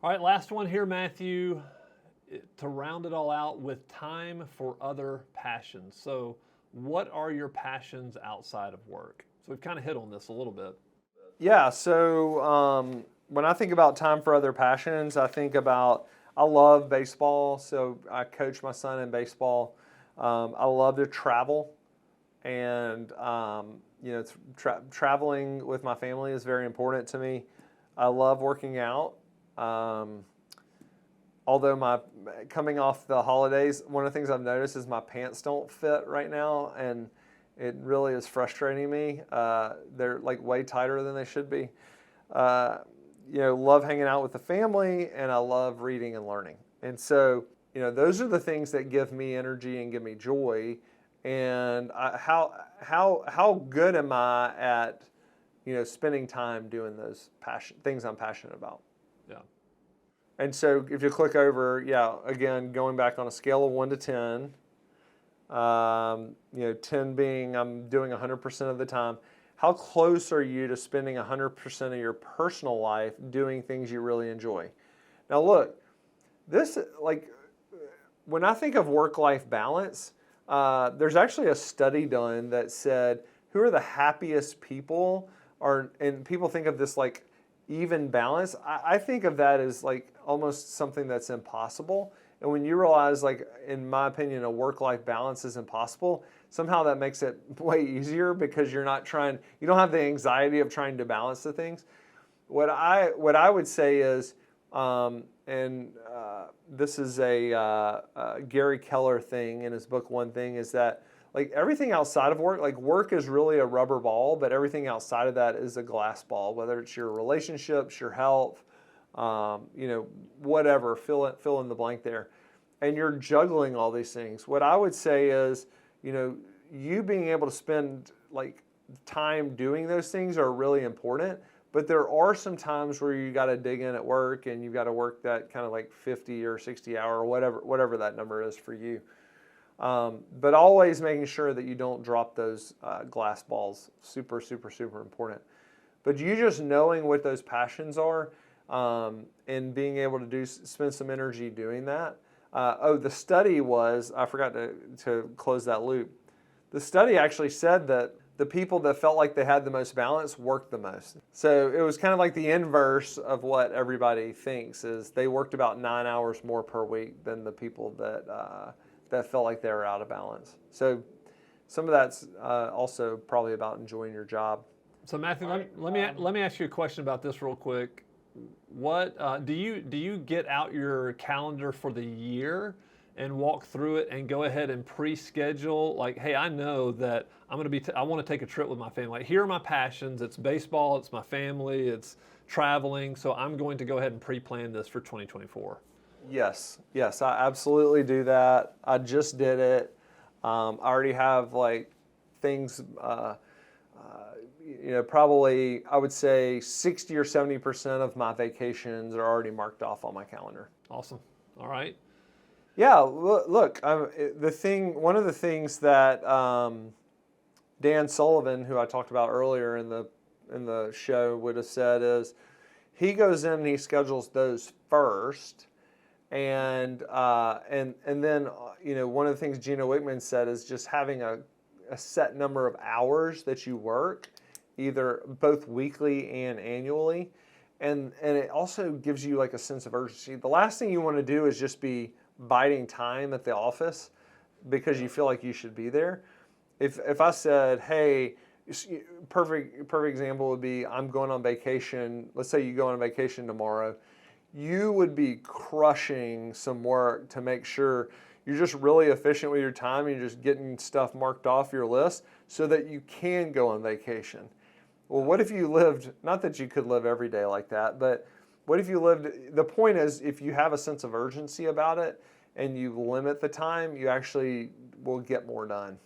All right, last one here, Matthew, to round it all out with time for other passions. So what are your passions outside of work? So we've kind of hit on this a little bit. Yeah, so when I think about time for other passions, I love baseball, so I coach my son in baseball. I love to travel, and traveling with my family is very important to me. I love working out. Although coming off the holidays, one of the things I've noticed is my pants don't fit right now, and it really is frustrating me. They're like way tighter than they should be. Love hanging out with the family, and I love reading and learning. And so, those are the things that give me energy and give me joy. And how good am I at, spending time doing those things I'm passionate about? Yeah. And so if you click over, again, going back on a scale of 1 to 10, 10 being I'm doing 100% of the time, how close are you to spending 100% of your personal life doing things you really enjoy? Now look, when I think of work-life balance, there's actually a study done that said who are the happiest people and people think of this like even balance. I think of that as like almost something that's impossible. And when you realize, like, in my opinion, a work-life balance is impossible, somehow that makes it way easier because you don't have the anxiety of trying to balance the things. What I would say is, this is a Gary Keller thing in his book, One Thing, is that like everything outside of work, like work is really a rubber ball, but everything outside of that is a glass ball, whether it's your relationships, your health, whatever, fill in the blank there. And you're juggling all these things. What I would say is, you being able to spend like time doing those things are really important, but there are some times where you got to dig in at work and you've got to work that kind of like 50 or 60 hour or whatever that number is for you. But always making sure that you don't drop those glass balls. Super, super, super important. But you just knowing what those passions are and being able to spend some energy doing that. The study was, I forgot to close that loop. The study actually said that the people that felt like they had the most balance worked the most. So it was kind of like the inverse of what everybody thinks is they worked about 9 hours more per week than the people that felt like they were out of balance. So some of that's also probably about enjoying your job. So Matthew, let me ask you a question about this real quick. What do you get out your calendar for the year and walk through it and go ahead and pre-schedule? Like, hey, I know that I want to take a trip with my family. Like, here are my passions. It's baseball. It's my family. It's traveling. So I'm going to go ahead and pre-plan this for 2024. Yes, I absolutely do that. I just did it. I already have like things, probably I would say 60 or 70% of my vacations are already marked off on my calendar. Awesome. All right. Yeah, look, one of the things that Dan Sullivan, who I talked about earlier in the show, would have said is he goes in and he schedules those first. And then, one of the things Gino Wickman said is just having a set number of hours that you work, either both weekly and annually. And it also gives you like a sense of urgency. The last thing you want to do is just be biding time at the office because you feel like you should be there. If I said, hey, perfect example would be I'm going on vacation. Let's say you go on vacation tomorrow. You would be crushing some work to make sure you're just really efficient with your time and you're just getting stuff marked off your list so that you can go on vacation. Well, what if you lived, not that you could live every day like that, but what if you lived, the point is if you have a sense of urgency about it and you limit the time, you actually will get more done.